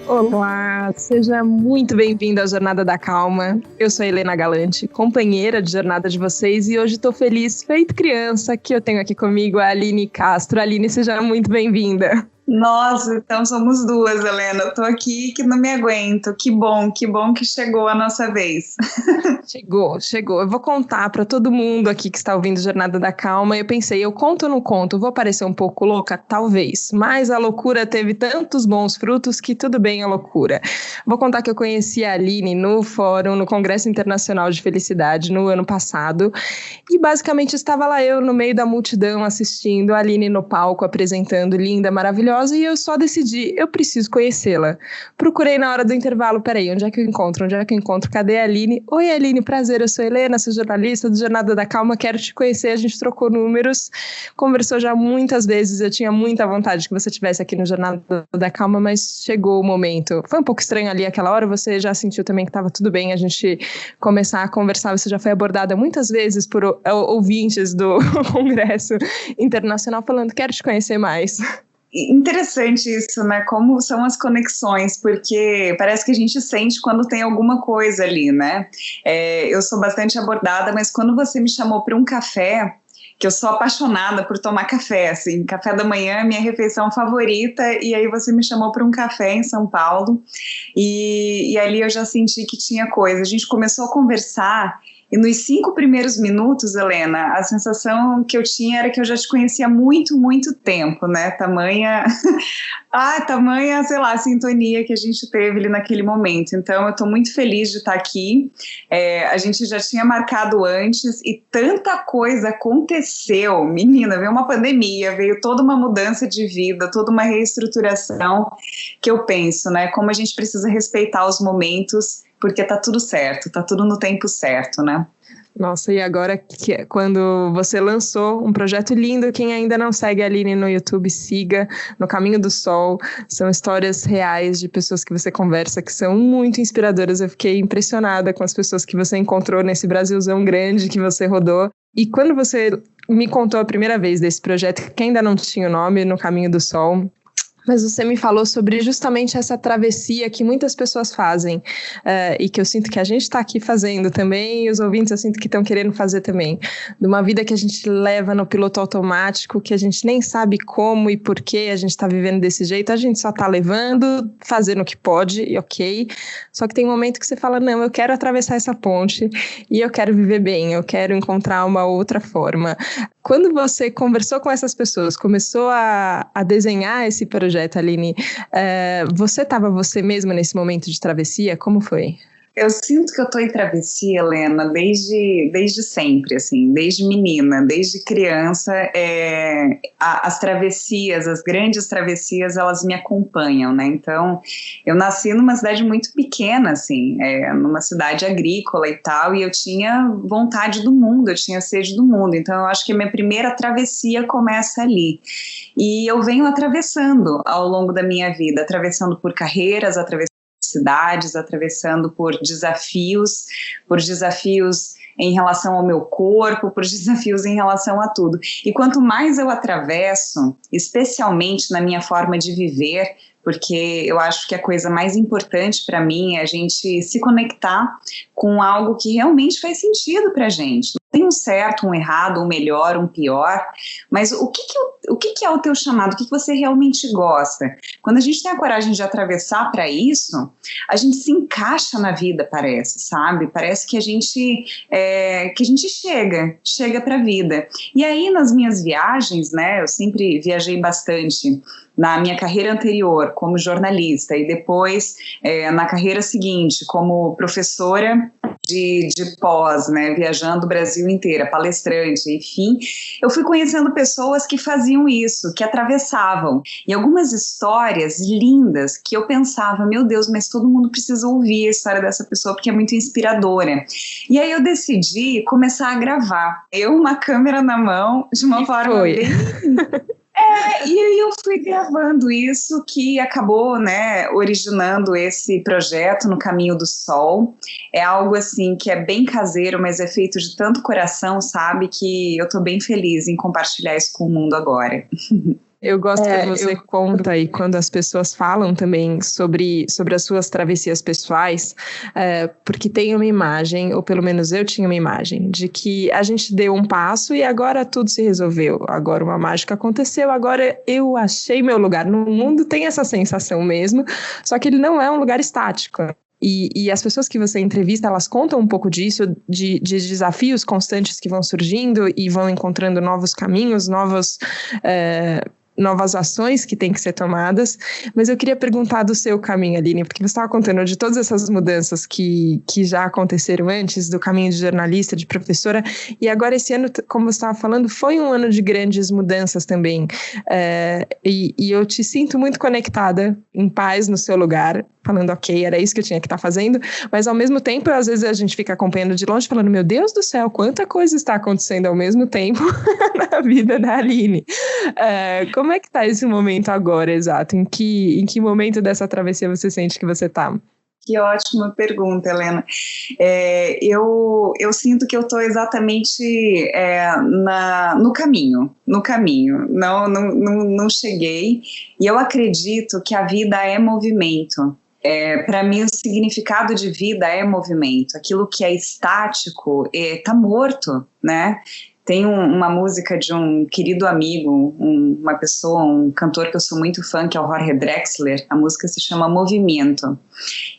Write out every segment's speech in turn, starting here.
Olá, seja muito bem-vindo à Jornada da Calma. Eu sou a Helena Galante, companheira de jornada de vocês, e hoje estou feliz, feito criança, que eu tenho aqui comigo a Aline Castro. Aline, seja muito bem-vinda. Nossa, então somos duas, Helena. Eu tô aqui que não me aguento. Que bom que chegou a nossa vez. Chegou. Eu vou contar para todo mundo aqui que está ouvindo Jornada da Calma. Eu pensei, eu conto ou não conto? Vou parecer um pouco louca? Talvez. Mas a loucura teve tantos bons frutos que tudo bem a loucura. Vou contar que eu conheci a Aline no fórum, no Congresso Internacional de Felicidade, no ano passado. E basicamente estava lá eu no meio da multidão assistindo, a Aline no palco apresentando, linda, maravilhosa. E eu só decidi, eu preciso conhecê-la. Procurei na hora do intervalo, peraí, onde é que eu encontro? Cadê a Aline? Oi, Aline, prazer, eu sou a Helena, sou jornalista do Jornada da Calma, quero te conhecer, a gente trocou números, conversou já muitas vezes, eu tinha muita vontade que você estivesse aqui no Jornada da Calma, mas chegou o momento. Foi um pouco estranho ali aquela hora, você já sentiu também que estava tudo bem a gente começar a conversar, você já foi abordada muitas vezes por ouvintes do Congresso Internacional falando, quero te conhecer mais. Interessante isso, né? Como são as conexões, porque parece que a gente sente quando tem alguma coisa ali, né? Eu sou bastante abordada, mas quando você me chamou para um café, que eu sou apaixonada por tomar café, assim, café da manhã é minha refeição favorita, e aí você me chamou para um café em São Paulo, e ali eu já senti que tinha coisa. A gente começou a conversar, e nos 5 primeiros minutos, Helena, a sensação que eu tinha era que eu já te conhecia há muito, muito tempo, né? Tamanha, sei lá, a sintonia que a gente teve ali naquele momento. Então, eu estou muito feliz de estar aqui. A gente já tinha marcado antes e tanta coisa aconteceu. Menina, veio uma pandemia, veio toda uma mudança de vida, toda uma reestruturação que eu penso, né? Como a gente precisa respeitar os momentos, porque tá tudo certo, tá tudo no tempo certo, né? Nossa, e agora quando você lançou um projeto lindo, quem ainda não segue a Aline no YouTube, siga No Caminho do Sol. São histórias reais de pessoas que você conversa, que são muito inspiradoras. Eu fiquei impressionada com as pessoas que você encontrou nesse Brasilzão grande que você rodou. E quando você me contou a primeira vez desse projeto, que ainda não tinha o nome, No Caminho do Sol, mas você me falou sobre justamente essa travessia que muitas pessoas fazem, e que eu sinto que a gente está aqui fazendo também, e os ouvintes eu sinto que estão querendo fazer também, de uma vida que a gente leva no piloto automático, que a gente nem sabe como e por que a gente está vivendo desse jeito, a gente só está levando, fazendo o que pode, e ok, só que tem um momento que você fala, não, eu quero atravessar essa ponte, e eu quero viver bem, eu quero encontrar uma outra forma. Quando você conversou com essas pessoas, começou a desenhar esse projeto, Aline, você estava você mesma nesse momento de travessia? Como foi? Eu sinto que eu estou em travessia, Helena, desde sempre, assim, desde menina, desde criança, as travessias, as grandes travessias, elas me acompanham, né? Então, eu nasci numa cidade muito pequena, assim, numa cidade agrícola e tal, e eu tinha vontade do mundo, eu tinha sede do mundo, então eu acho que a minha primeira travessia começa ali. E eu venho atravessando ao longo da minha vida, atravessando por carreiras, cidades, atravessando por desafios em relação ao meu corpo, por desafios em relação a tudo. E quanto mais eu atravesso, especialmente na minha forma de viver, porque eu acho que a coisa mais importante para mim é a gente se conectar com algo que realmente faz sentido para a gente. Não tem um certo, um errado, um melhor, um pior, mas o que é o teu chamado? O que você realmente gosta? Quando a gente tem a coragem de atravessar para isso, a gente se encaixa na vida, parece, sabe? Parece que a gente chega para a vida. E aí, nas minhas viagens, né, eu sempre viajei bastante na minha carreira anterior como jornalista e depois na carreira seguinte como professora de pós, né, viajando o Brasil inteiro, palestrante, enfim, eu fui conhecendo pessoas que faziam isso, que atravessavam, e algumas histórias lindas que eu pensava, meu Deus, mas todo mundo precisa ouvir a história dessa pessoa porque é muito inspiradora. E aí eu decidi começar a gravar, uma câmera na mão, de uma forma bem... E aí eu fui gravando isso que acabou, né, originando esse projeto No Caminho do Sol. É algo assim que é bem caseiro, mas é feito de tanto coração, sabe, que eu tô bem feliz em compartilhar isso com o mundo agora. Eu gosto que você conta aí quando as pessoas falam também sobre as suas travessias pessoais, porque tem uma imagem, ou pelo menos eu tinha uma imagem, de que a gente deu um passo e agora tudo se resolveu, agora uma mágica aconteceu, agora eu achei meu lugar no mundo, tem essa sensação mesmo, só que ele não é um lugar estático. E as pessoas que você entrevista, elas contam um pouco disso, de desafios constantes que vão surgindo e vão encontrando novos caminhos, novas ações que têm que ser tomadas, mas eu queria perguntar do seu caminho, Aline, porque você estava contando de todas essas mudanças que já aconteceram antes, do caminho de jornalista, de professora, e agora esse ano, como você estava falando, foi um ano de grandes mudanças também, e eu te sinto muito conectada, em paz no seu lugar, falando, ok, era isso que eu tinha que estar fazendo, mas ao mesmo tempo, às vezes a gente fica acompanhando de longe, falando, meu Deus do céu, quanta coisa está acontecendo ao mesmo tempo na vida da Aline. Como é que está esse momento agora, exato? Em que momento dessa travessia você sente que você está? Que ótima pergunta, Helena. Eu sinto que eu estou exatamente no caminho, não cheguei, e eu acredito que a vida é movimento. Para mim, o significado de vida é movimento. Aquilo que é estático está morto, né? Tem uma música de um querido amigo, uma pessoa, um cantor que eu sou muito fã, que é o Jorge Drexler. A música se chama Movimento.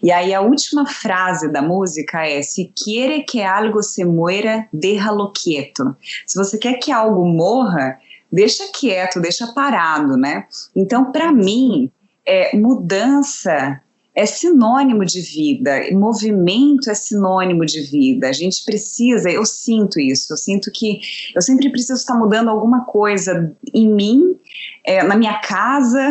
E aí a última frase da música é: "Si quiere que algo se muera, déjalo quieto." Se você quer que algo morra, deixa quieto, deixa parado, né? Então, para mim, mudança é sinônimo de vida, movimento é sinônimo de vida. A gente precisa, eu sinto isso, eu sinto que eu sempre preciso estar mudando alguma coisa em mim, na minha casa,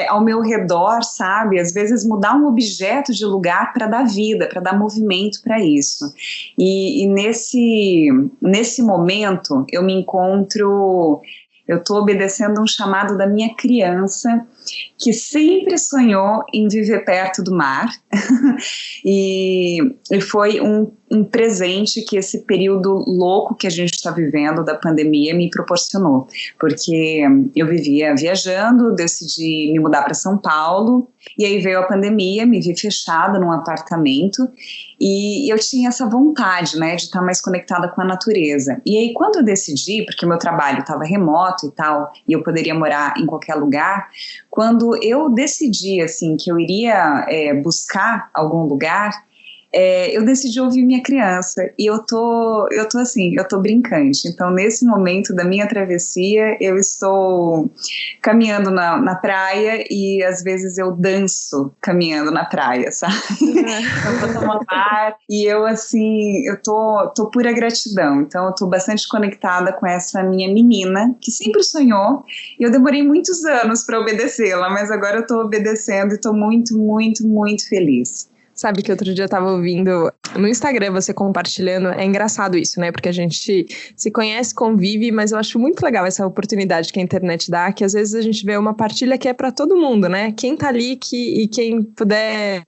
ao meu redor, sabe? Às vezes mudar um objeto de lugar para dar vida, para dar movimento para isso. E nesse momento eu me encontro, eu estou obedecendo um chamado da minha criança, que sempre sonhou em viver perto do mar, e foi um presente que esse período louco que a gente está vivendo da pandemia me proporcionou, porque eu vivia viajando, decidi me mudar para São Paulo, e aí veio a pandemia, me vi fechada num apartamento, e eu tinha essa vontade, né, de estar mais conectada com a natureza. E aí quando eu decidi, porque meu trabalho estava remoto e tal, e eu poderia morar em qualquer lugar, quando eu decidi, assim, que eu iria buscar algum lugar, eu decidi ouvir minha criança, e eu tô brincante. Então, nesse momento da minha travessia, eu estou caminhando na praia, e às vezes eu danço caminhando na praia, sabe? Eu vou tomar mar, e eu tô pura gratidão. Então, eu tô bastante conectada com essa minha menina, que sempre sonhou, e eu demorei muitos anos para obedecê-la, mas agora eu tô obedecendo e tô muito, muito, muito feliz. Sabe que outro dia eu tava ouvindo no Instagram você compartilhando, é engraçado isso, né? Porque a gente se conhece, convive, mas eu acho muito legal essa oportunidade que a internet dá, que às vezes a gente vê uma partilha que é para todo mundo, né? Quem tá ali e quem puder,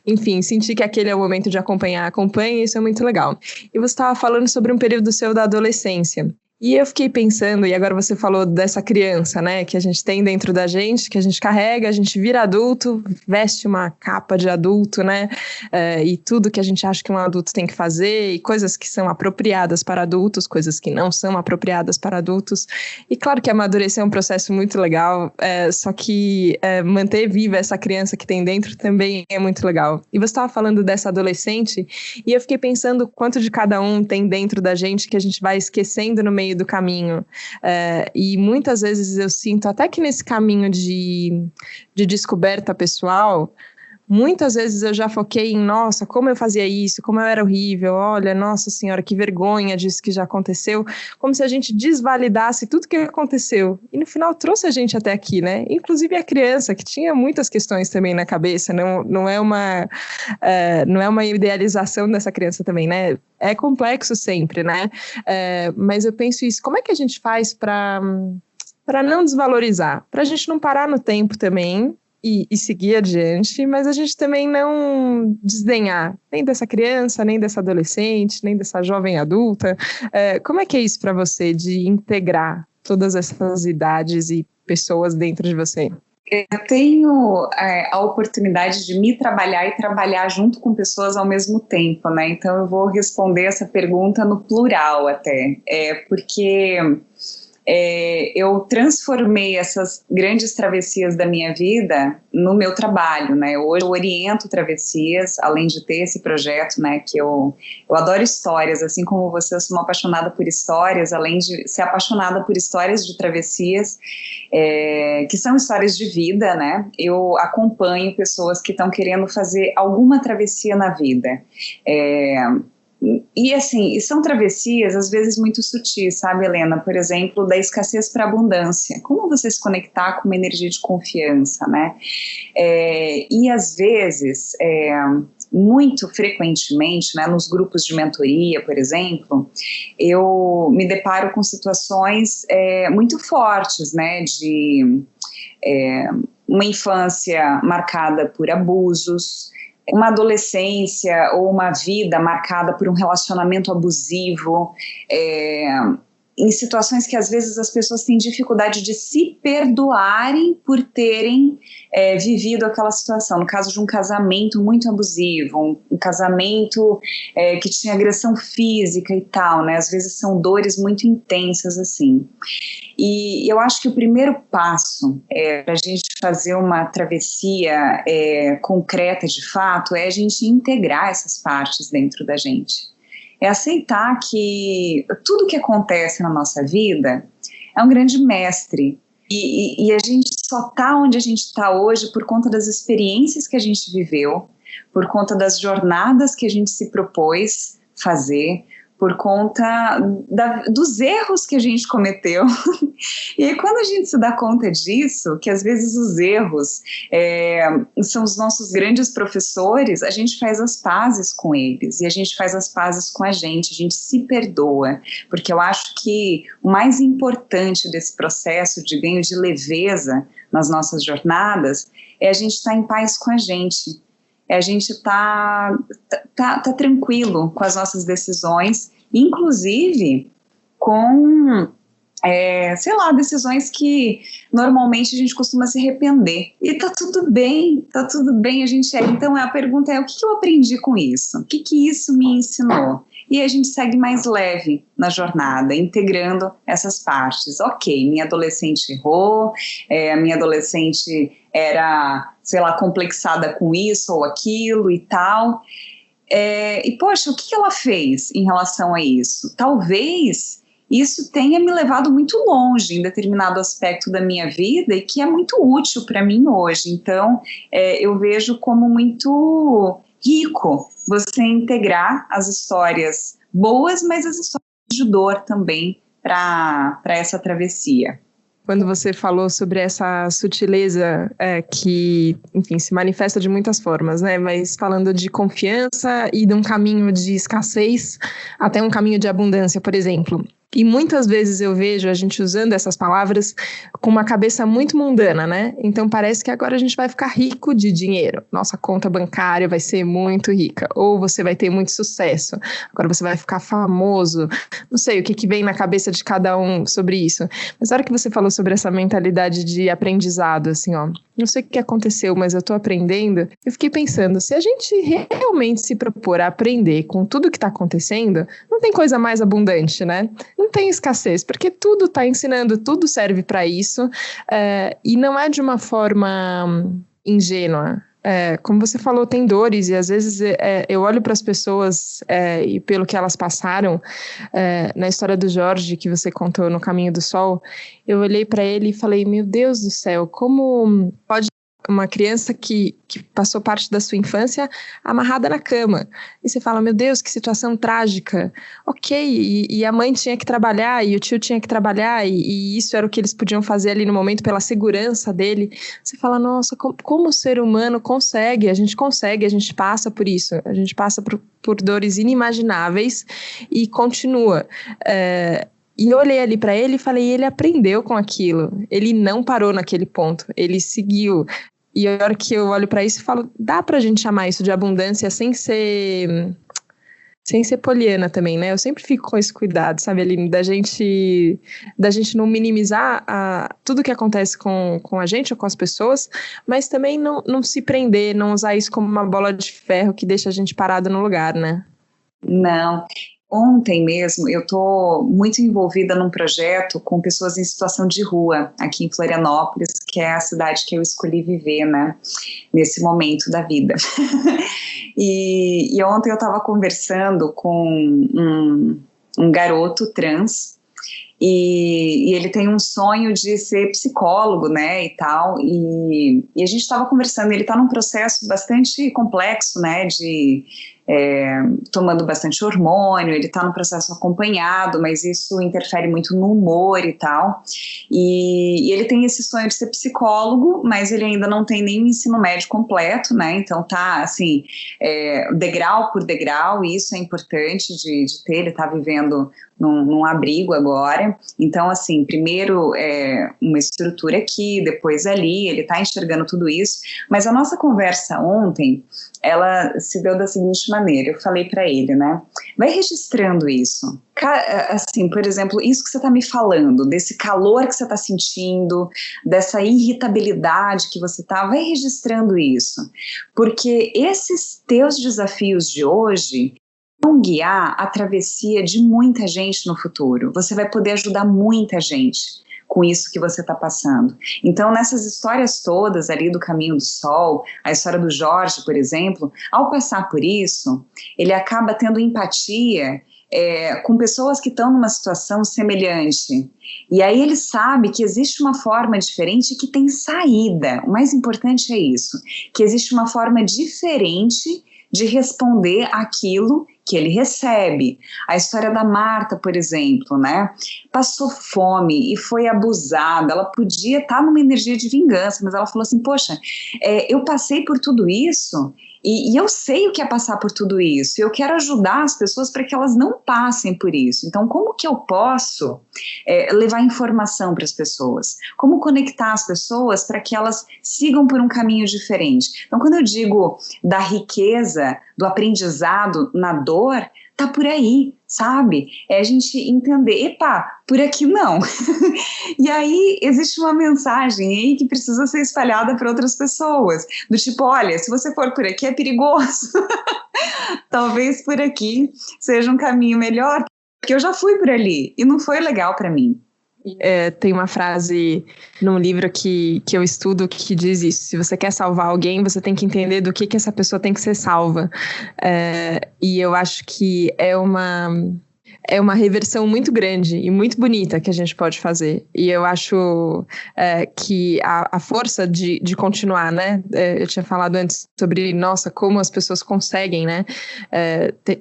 enfim, sentir que aquele é o momento de acompanhar, acompanha, isso é muito legal. E você tava falando sobre um período seu da adolescência. E eu fiquei pensando, e agora você falou dessa criança, né, que a gente tem dentro da gente, que a gente carrega, a gente vira adulto, veste uma capa de adulto, né, e tudo que a gente acha que um adulto tem que fazer, e coisas que são apropriadas para adultos, coisas que não são apropriadas para adultos. E claro que amadurecer é um processo muito legal, só que manter viva essa criança que tem dentro também é muito legal. E você estava falando dessa adolescente, e eu fiquei pensando quanto de cada um tem dentro da gente que a gente vai esquecendo no meio do caminho, e muitas vezes eu sinto até que nesse caminho de descoberta pessoal, muitas vezes eu já foquei em, nossa, como eu fazia isso, como eu era horrível, olha, nossa senhora, que vergonha disso que já aconteceu, como se a gente desvalidasse tudo que aconteceu, e no final trouxe a gente até aqui, né, inclusive a criança, que tinha muitas questões também na cabeça, não é uma idealização dessa criança também, né, é complexo sempre, né, mas eu penso isso, como é que a gente faz para não desvalorizar, para a gente não parar no tempo também, e seguir adiante, mas a gente também não desdenhar nem dessa criança, nem dessa adolescente, nem dessa jovem adulta. Como é que é isso para você, de integrar todas essas idades e pessoas dentro de você? Eu tenho a oportunidade de me trabalhar e trabalhar junto com pessoas ao mesmo tempo, né? Então eu vou responder essa pergunta no plural até, porque eu transformei essas grandes travessias da minha vida no meu trabalho, né? Hoje eu oriento travessias, além de ter esse projeto, né? Que eu adoro histórias, assim como você, eu sou uma apaixonada por histórias, além de ser apaixonada por histórias de travessias, que são histórias de vida, né? Eu acompanho pessoas que estão querendo fazer alguma travessia na vida. E assim, são travessias às vezes muito sutis, sabe, Helena? Por exemplo, da escassez para a abundância. Como você se conectar com uma energia de confiança, né? E às vezes, muito frequentemente, né, nos grupos de mentoria, por exemplo, eu me deparo com situações muito fortes, né, de uma infância marcada por abusos, uma adolescência ou uma vida marcada por um relacionamento abusivo, em situações que às vezes as pessoas têm dificuldade de se perdoarem por terem vivido aquela situação. No caso de um casamento muito abusivo, um casamento que tinha agressão física e tal, né? Às vezes são dores muito intensas assim. E eu acho que o primeiro passo para a gente fazer uma travessia concreta de fato é a gente integrar essas partes dentro da gente. É aceitar que tudo que acontece na nossa vida é um grande mestre e a gente só está onde a gente está hoje por conta das experiências que a gente viveu, por conta das jornadas que a gente se propôs fazer, por conta dos erros que a gente cometeu. E aí, quando a gente se dá conta disso, que às vezes os erros são os nossos grandes professores, a gente faz as pazes com eles, e a gente faz as pazes com a gente se perdoa, porque eu acho que o mais importante desse processo de ganho de leveza nas nossas jornadas é a gente estar em paz com a gente. A gente tá tranquilo com as nossas decisões, inclusive com, decisões que normalmente a gente costuma se arrepender. E tá tudo bem, a gente Então a pergunta é, o que eu aprendi com isso? O que isso me ensinou? E a gente segue mais leve na jornada, integrando essas partes. Ok, minha adolescente errou, a minha adolescente era, complexada com isso ou aquilo e tal. E, poxa, o que ela fez em relação a isso? Talvez isso tenha me levado muito longe em determinado aspecto da minha vida e que é muito útil para mim hoje. Então, eu vejo como muito rico você integrar as histórias boas, mas as histórias de dor também para essa travessia. Quando você falou sobre essa sutileza que, enfim, se manifesta de muitas formas, né? Mas falando de confiança e de um caminho de escassez até um caminho de abundância, por exemplo. E muitas vezes eu vejo a gente usando essas palavras com uma cabeça muito mundana, né? Então parece que agora a gente vai ficar rico de dinheiro. Nossa conta bancária vai ser muito rica. Ou você vai ter muito sucesso. Agora você vai ficar famoso. Não sei o que vem na cabeça de cada um sobre isso. Mas na hora que você falou sobre essa mentalidade de aprendizado, assim, ó. Não sei o que aconteceu, mas eu tô aprendendo. Eu fiquei pensando, se a gente realmente se propor a aprender com tudo que tá acontecendo, não tem coisa mais abundante, né? Não tem escassez, porque tudo tá ensinando, tudo serve para isso, e não é de uma forma ingênua. Como você falou, tem dores, e às vezes eu olho para as pessoas e pelo que elas passaram, na história do Jorge, que você contou no Caminho do Sol, eu olhei para ele e falei, meu Deus do céu, como pode uma criança que passou parte da sua infância amarrada na cama. E você fala, meu Deus, que situação trágica. Ok, e a mãe tinha que trabalhar, e o tio tinha que trabalhar, e isso era o que eles podiam fazer ali no momento pela segurança dele. Você fala, nossa, como o ser humano consegue, a gente passa por isso, a gente passa por dores inimagináveis e continua. E eu olhei ali para ele e falei, ele aprendeu com aquilo, ele não parou naquele ponto, ele seguiu. E a hora que eu olho para isso e falo, dá pra gente chamar isso de abundância sem ser Sem ser poliana também, né? Eu sempre fico com esse cuidado, sabe, Aline, da gente não minimizar tudo que acontece com a gente ou com as pessoas, mas também não se prender, não usar isso como uma bola de ferro que deixa a gente parado no lugar, né? Não. Ontem mesmo eu estou muito envolvida num projeto com pessoas em situação de rua aqui em Florianópolis, que é a cidade que eu escolhi viver, né, nesse momento da vida. E ontem eu estava conversando com um garoto trans, e ele tem um sonho de ser psicólogo, né, e tal, e a gente estava conversando, ele está num processo bastante complexo, né, tomando bastante hormônio, ele está no processo acompanhado, mas isso interfere muito no humor e tal, e ele tem esse sonho de ser psicólogo, mas ele ainda não tem nem o ensino médio completo, né, então tá, assim, degrau por degrau, e isso é importante de ter, ele tá vivendo num abrigo agora, então assim, primeiro uma estrutura aqui, depois ali, ele tá enxergando tudo isso, mas a nossa conversa ontem, ela se deu da seguinte maneira, eu falei para ele, né, vai registrando isso, assim, por exemplo, isso que você tá me falando, desse calor que você tá sentindo, dessa irritabilidade que você tá, vai registrando isso, porque esses teus desafios de hoje vão guiar a travessia de muita gente no futuro, você vai poder ajudar muita gente com isso que você está passando. Então, nessas histórias todas ali do Caminho do Sol, a história do Jorge, por exemplo, ao passar por isso, ele acaba tendo empatia com pessoas que estão numa situação semelhante. E aí ele sabe que existe uma forma diferente e que tem saída. O mais importante é isso, que existe uma forma diferente de responder aquilo que ele recebe. A história da Marta, por exemplo, né? Passou fome e foi abusada, ela podia estar numa energia de vingança, mas ela falou assim, poxa, eu passei por tudo isso e eu sei o que é passar por tudo isso, e eu quero ajudar as pessoas para que elas não passem por isso. Então, como que eu posso levar informação para as pessoas? Como conectar as pessoas para que elas sigam por um caminho diferente? Então, quando eu digo da riqueza, do aprendizado na dor, tá por aí, sabe? É a gente entender, epa, por aqui não. E aí existe uma mensagem aí que precisa ser espalhada para outras pessoas, do tipo, olha, se você for por aqui é perigoso. Talvez por aqui seja um caminho melhor, porque eu já fui por ali e não foi legal para mim. Tem uma frase num livro que eu estudo que diz isso: se você quer salvar alguém, você tem que entender do que essa pessoa tem que ser salva. E eu acho que é uma reversão muito grande e muito bonita que a gente pode fazer. E eu acho que a força de continuar, né? Eu tinha falado antes sobre, nossa, como as pessoas conseguem, né?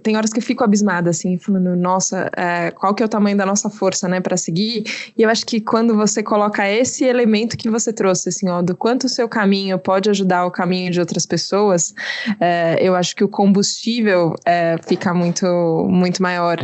Tem horas que eu fico abismada, assim, falando, nossa, qual que é o tamanho da nossa força, né, para seguir? E eu acho que quando você coloca esse elemento que você trouxe, assim, ó, do quanto o seu caminho pode ajudar o caminho de outras pessoas, eu acho que o combustível fica muito, muito maior.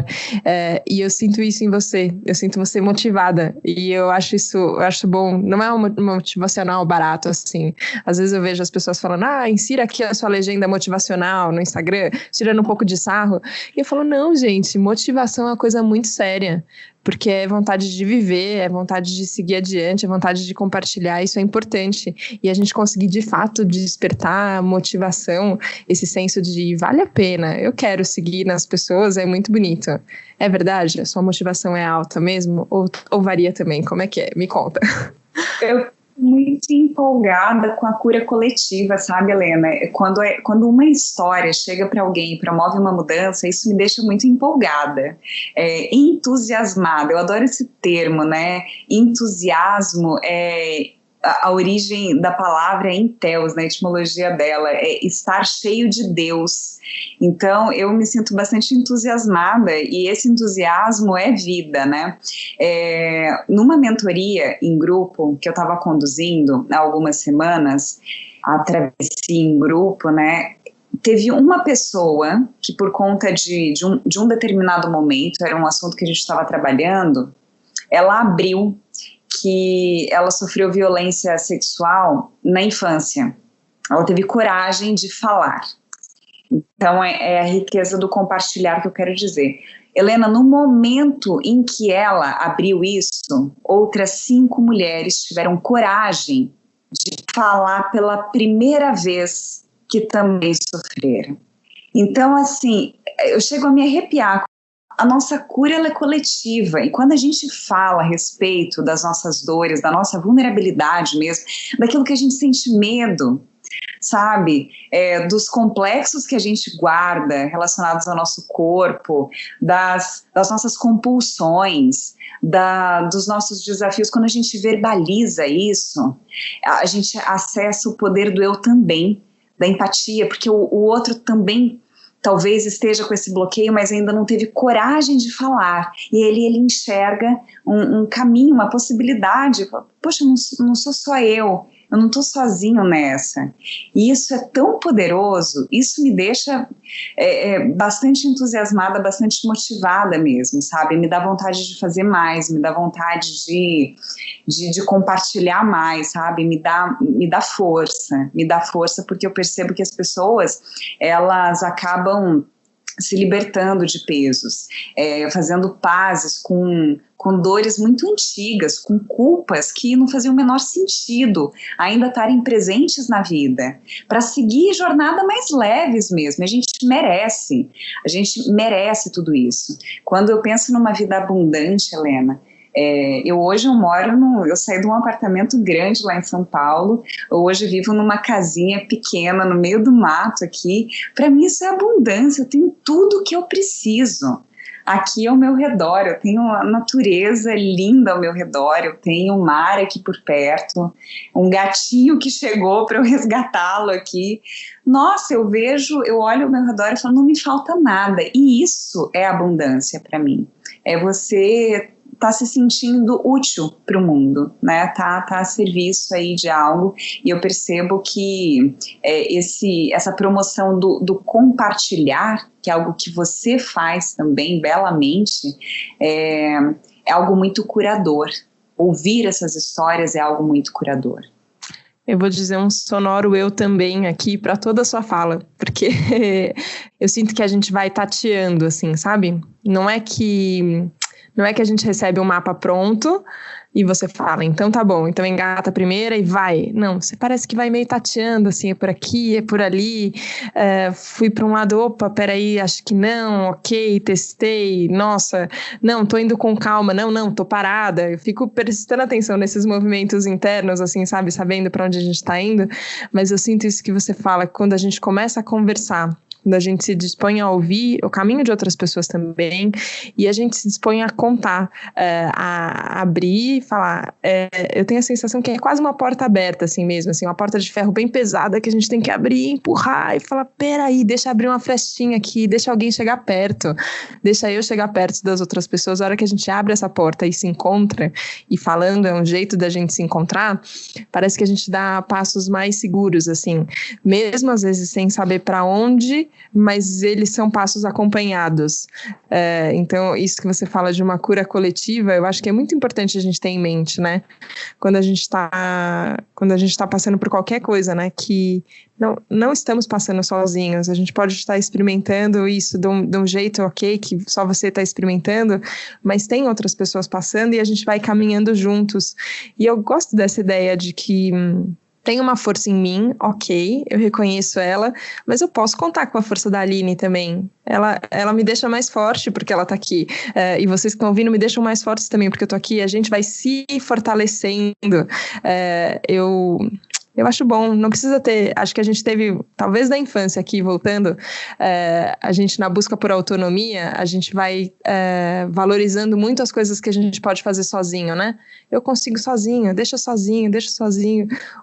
E eu sinto isso em você, eu sinto você motivada, e eu acho bom, não é um motivacional barato, assim, às vezes eu vejo as pessoas falando, insira aqui a sua legenda motivacional no Instagram, tirando um pouco de sarro, e eu falo, não, gente, motivação é uma coisa muito séria, porque é vontade de viver, é vontade de seguir adiante, é vontade de compartilhar, isso é importante, e a gente conseguir de fato despertar a motivação, esse senso de vale a pena, eu quero seguir nas pessoas, é muito bonito. É verdade? A sua motivação é alta mesmo? Ou varia também? Como é que é? Me conta. Eu muito empolgada com a cura coletiva, sabe, Helena? Quando uma história chega para alguém e promove uma mudança, isso me deixa muito empolgada, entusiasmada. Eu adoro esse termo, né? Entusiasmo a origem da palavra é enteos, na etimologia dela, é estar cheio de Deus. Então, eu me sinto bastante entusiasmada, e esse entusiasmo é vida, né? Numa mentoria em grupo que eu estava conduzindo há algumas semanas, a travessia em grupo, né? Teve uma pessoa que, por conta de um determinado momento, era um assunto que a gente estava trabalhando, ela abriu que ela sofreu violência sexual na infância. Ela teve coragem de falar. Então, é a riqueza do compartilhar que eu quero dizer. Helena, no momento em que ela abriu isso, outras 5 mulheres tiveram coragem de falar pela primeira vez que também sofreram. Então, assim, eu chego a me arrepiar. A nossa cura, ela é coletiva, e quando a gente fala a respeito das nossas dores, da nossa vulnerabilidade mesmo, daquilo que a gente sente medo, sabe, dos complexos que a gente guarda relacionados ao nosso corpo, das nossas compulsões, dos nossos desafios, quando a gente verbaliza isso, a gente acessa o poder do eu também, da empatia, porque o outro também talvez esteja com esse bloqueio, mas ainda não teve coragem de falar, e ele enxerga um caminho, uma possibilidade. Poxa, não sou só eu não estou sozinho nessa. E isso é tão poderoso, isso me deixa bastante entusiasmada, bastante motivada mesmo, sabe? Me dá vontade de fazer mais, me dá vontade de compartilhar mais, sabe? Me dá força, porque eu percebo que as pessoas, elas acabam se libertando de pesos, fazendo pazes com dores muito antigas, com culpas que não faziam o menor sentido ainda estarem presentes na vida, para seguir jornada mais leves mesmo. A gente merece tudo isso. Quando eu penso numa vida abundante, Helena, eu saí de um apartamento grande lá em São Paulo, hoje vivo numa casinha pequena no meio do mato aqui. Para mim isso é abundância, eu tenho tudo o que eu preciso aqui ao meu redor, eu tenho a natureza linda ao meu redor, eu tenho o mar aqui por perto, um gatinho que chegou para eu resgatá-lo aqui. Nossa, eu olho ao meu redor e falo, não me falta nada, e isso é abundância para mim, é você tá se sentindo útil para o mundo, né? Tá a serviço aí de algo, e eu percebo que essa promoção do compartilhar, que é algo que você faz também belamente, é algo muito curador. Ouvir essas histórias é algo muito curador. Eu vou dizer um sonoro eu também aqui para toda a sua fala, porque eu sinto que a gente vai tateando, assim, sabe? Não é que a gente recebe um mapa pronto e você fala, então tá bom, então engata a primeira e vai. Não, você parece que vai meio tateando, assim, é por aqui, é por ali, fui para um lado, opa, peraí, acho que não, ok, testei, nossa, não, tô indo com calma, não, tô parada. Eu fico prestando atenção nesses movimentos internos, assim, sabe, sabendo para onde a gente tá indo, mas eu sinto isso que você fala, quando a gente começa a conversar, quando a gente se dispõe a ouvir o caminho de outras pessoas também, e a gente se dispõe a contar, a abrir e falar, eu tenho a sensação que é quase uma porta aberta, assim mesmo, assim, uma porta de ferro bem pesada que a gente tem que abrir, empurrar e falar, peraí, deixa abrir uma frestinha aqui, deixa alguém chegar perto, deixa eu chegar perto das outras pessoas. A hora que a gente abre essa porta e se encontra, e falando é um jeito da gente se encontrar, parece que a gente dá passos mais seguros, assim, mesmo às vezes sem saber para onde, mas eles são passos acompanhados. Então, isso que você fala de uma cura coletiva, eu acho que é muito importante a gente ter em mente, né? Quando a gente está passando por qualquer coisa, né? Que não estamos passando sozinhos, a gente pode estar experimentando isso de um jeito ok, que só você está experimentando, mas tem outras pessoas passando e a gente vai caminhando juntos. E eu gosto dessa ideia de que tem uma força em mim, ok, eu reconheço ela, mas eu posso contar com a força da Aline também. Ela me deixa mais forte porque ela tá aqui. E vocês que estão ouvindo me deixam mais fortes também porque eu tô aqui. A gente vai se fortalecendo. Eu acho bom, não precisa ter, acho que a gente teve, talvez da infância aqui, voltando, a gente na busca por autonomia, a gente vai valorizando muito as coisas que a gente pode fazer sozinho, né? Eu consigo sozinho, deixa sozinho.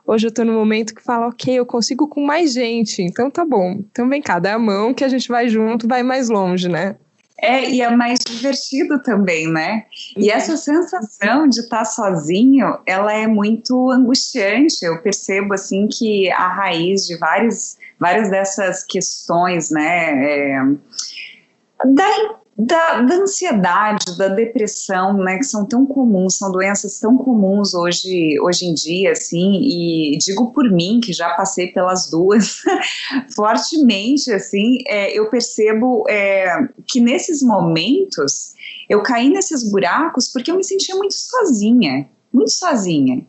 Hoje eu tô num momento que fala, ok, eu consigo com mais gente, então tá bom. Então vem cá, dá a mão que a gente vai junto, vai mais longe, né? E é mais divertido também, né? E essa sensação de estar sozinho, ela é muito angustiante. Eu percebo, assim, que a raiz de várias dessas questões, né, da ansiedade, da depressão, né, que são tão comuns, são doenças tão comuns hoje em dia, assim, e digo por mim, que já passei pelas duas, fortemente, assim, eu percebo que nesses momentos, eu caí nesses buracos porque eu me sentia muito sozinha, muito sozinha.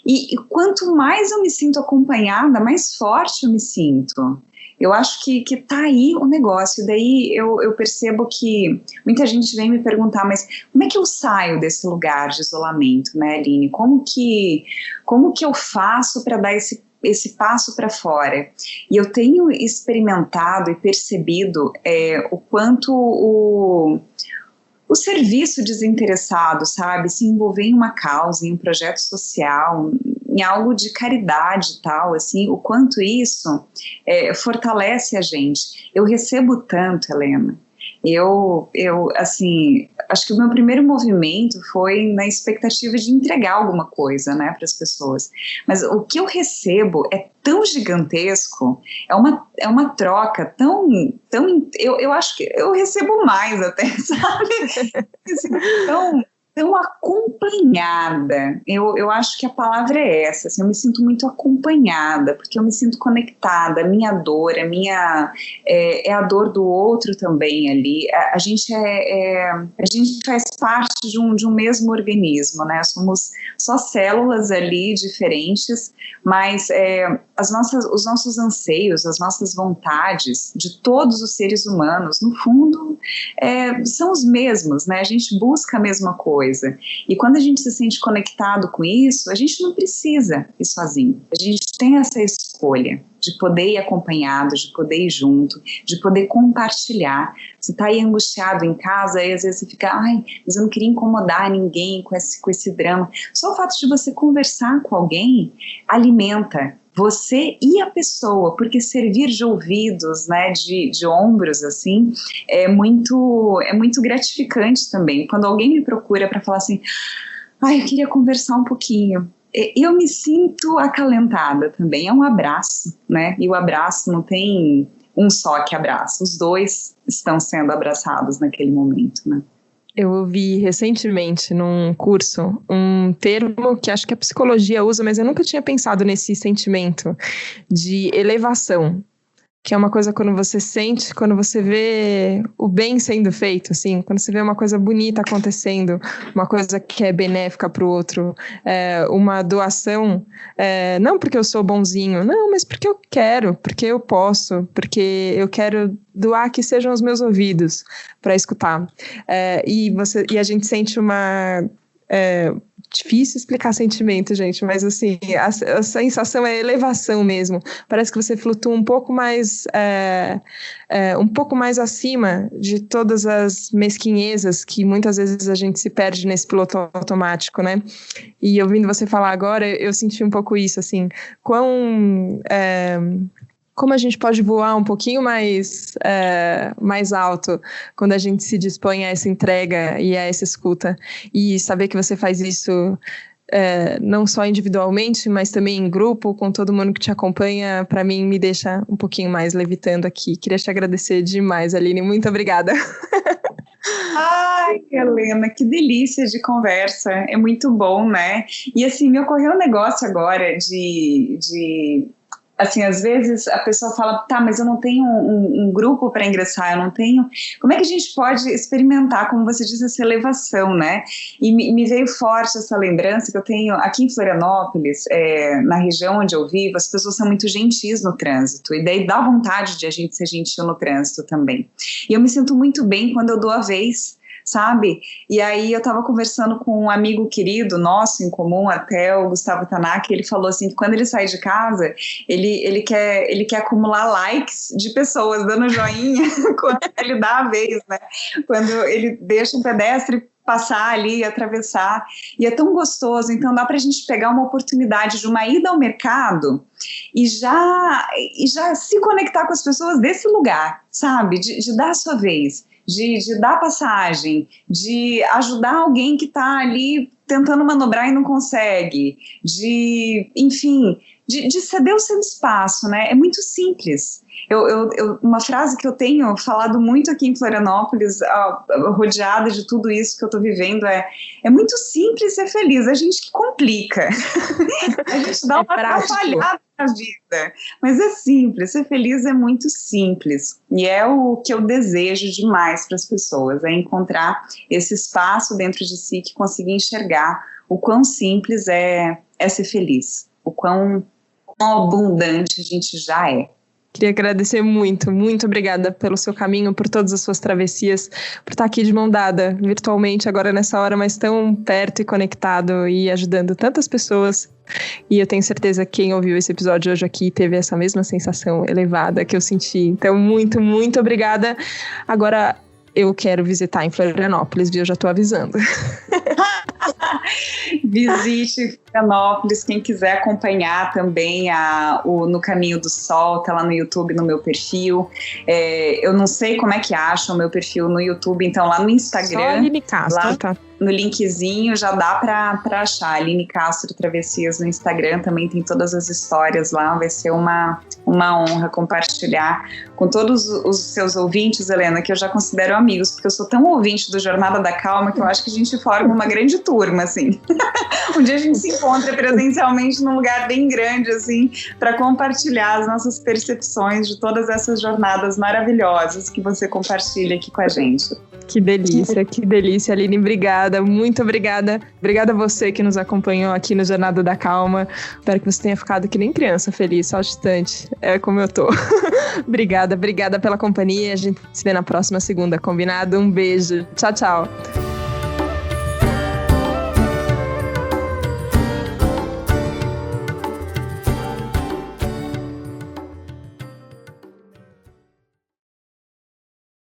E quanto mais eu me sinto acompanhada, mais forte eu me sinto. Eu acho que tá aí o negócio. Daí eu percebo que muita gente vem me perguntar, mas como é que eu saio desse lugar de isolamento, né, Aline? Como que eu faço para dar esse passo para fora? E eu tenho experimentado e percebido o quanto o serviço desinteressado, sabe, se envolver em uma causa, em um projeto social, em algo de caridade e tal, assim, o quanto isso fortalece a gente. Eu recebo tanto, Helena. Eu, assim, acho que o meu primeiro movimento foi na expectativa de entregar alguma coisa, né, para as pessoas. Mas o que eu recebo é tão gigantesco, é uma troca tão eu acho que eu recebo mais até, sabe? Assim, tão acompanhada. Eu acho que a palavra é essa, assim, eu me sinto muito acompanhada, porque eu me sinto conectada, a minha dor, é a dor do outro também ali. A gente faz parte de um mesmo organismo, né? Somos só células ali diferentes, mas os nossos anseios, as nossas vontades de todos os seres humanos, no fundo, são os mesmos, né? A gente busca a mesma coisa. E quando a gente se sente conectado com isso, a gente não precisa ir sozinho. A gente tem essa escolha de poder ir acompanhado, de poder ir junto, de poder compartilhar. Você está aí angustiado em casa, e às vezes você fica, mas eu não queria incomodar ninguém com esse drama. Só o fato de você conversar com alguém alimenta você e a pessoa, porque servir de ouvidos, né, de ombros, assim, é muito gratificante também. Quando alguém me procura para falar assim, eu queria conversar um pouquinho, eu me sinto acalentada também. É um abraço, né, e o abraço não tem um só que abraça, os dois estão sendo abraçados naquele momento, né. Eu ouvi recentemente num curso um termo que acho que a psicologia usa, mas eu nunca tinha pensado nesse sentimento de elevação, que é uma coisa quando você sente, quando você vê o bem sendo feito, assim, quando você vê uma coisa bonita acontecendo, uma coisa que é benéfica para o outro, uma doação, não porque eu sou bonzinho, não, mas porque eu quero, porque eu posso, porque eu quero doar que sejam os meus ouvidos para escutar. E a gente sente uma... difícil explicar sentimento, gente, mas assim, a sensação é elevação mesmo. Parece que você flutua um pouco mais acima de todas as mesquinhezas que muitas vezes a gente se perde nesse piloto automático, né? E ouvindo você falar agora, eu senti um pouco isso, assim, como a gente pode voar um pouquinho mais alto quando a gente se dispõe a essa entrega e a essa escuta, e saber que você faz isso não só individualmente, mas também em grupo, com todo mundo que te acompanha, para mim me deixa um pouquinho mais levitando aqui. Queria te agradecer demais, Aline, muito obrigada. Ai, Helena, que delícia de conversa, é muito bom, né? E assim, me ocorreu um negócio agora assim, às vezes a pessoa fala, tá, mas eu não tenho um grupo para ingressar, eu não tenho... Como é que a gente pode experimentar, como você disse, essa elevação, né? E me veio forte essa lembrança que eu tenho aqui em Florianópolis, na região onde eu vivo, as pessoas são muito gentis no trânsito, e daí dá vontade de a gente ser gentil no trânsito também. E eu me sinto muito bem quando eu dou a vez, sabe? E aí eu estava conversando com um amigo querido nosso em comum, até o Gustavo Tanaka, ele falou assim, que quando ele sai de casa, ele quer acumular likes de pessoas dando joinha quando ele dá a vez, né? Quando ele deixa um pedestre passar ali, atravessar, e é tão gostoso. Então dá pra gente pegar uma oportunidade de uma ida ao mercado e já se conectar com as pessoas desse lugar, sabe? De dar a sua vez, de dar passagem, de ajudar alguém que está ali tentando manobrar e não consegue, enfim, de ceder o seu espaço, né? É muito simples. Uma frase que eu tenho falado muito aqui em Florianópolis, rodeada de tudo isso que eu estou vivendo, é muito simples ser feliz, a gente que complica. A gente dá uma atrapalhada na vida, mas é simples, ser feliz é muito simples, e é o que eu desejo demais para as pessoas, é encontrar esse espaço dentro de si que consiga enxergar o quão simples é ser feliz, o quão abundante a gente já é. Queria agradecer muito, muito obrigada pelo seu caminho, por todas as suas travessias, por estar aqui de mão dada, virtualmente agora nessa hora, mas tão perto e conectado e ajudando tantas pessoas. E eu tenho certeza que quem ouviu esse episódio hoje aqui teve essa mesma sensação elevada que eu senti. Então, muito, muito obrigada. Agora eu quero visitar em Florianópolis, viu? Eu já tô avisando. Visite Florianópolis, quem quiser acompanhar também No Caminho do Sol, tá lá no YouTube, no meu perfil. Eu não sei como é que acham o meu perfil no YouTube, então lá no Instagram, só Aline Castro, lá tá? No linkzinho já dá pra achar, Aline Castro Travessias no Instagram, também tem todas as histórias lá, vai ser uma honra compartilhar com todos os seus ouvintes, Helena, que eu já considero amigos, porque eu sou tão ouvinte do Jornada da Calma que eu acho que a gente forma uma grande turma, assim. Um dia a gente se encontra presencialmente num lugar bem grande, assim, para compartilhar as nossas percepções de todas essas jornadas maravilhosas que você compartilha aqui com a gente. Que delícia, Aline, obrigada, muito obrigada. Obrigada a você que nos acompanhou aqui no Jornada da Calma. Espero que você tenha ficado que nem criança, feliz, saltitante. É como eu tô. Obrigada pela companhia. A gente se vê na próxima segunda, combinado? Um beijo. Tchau, tchau.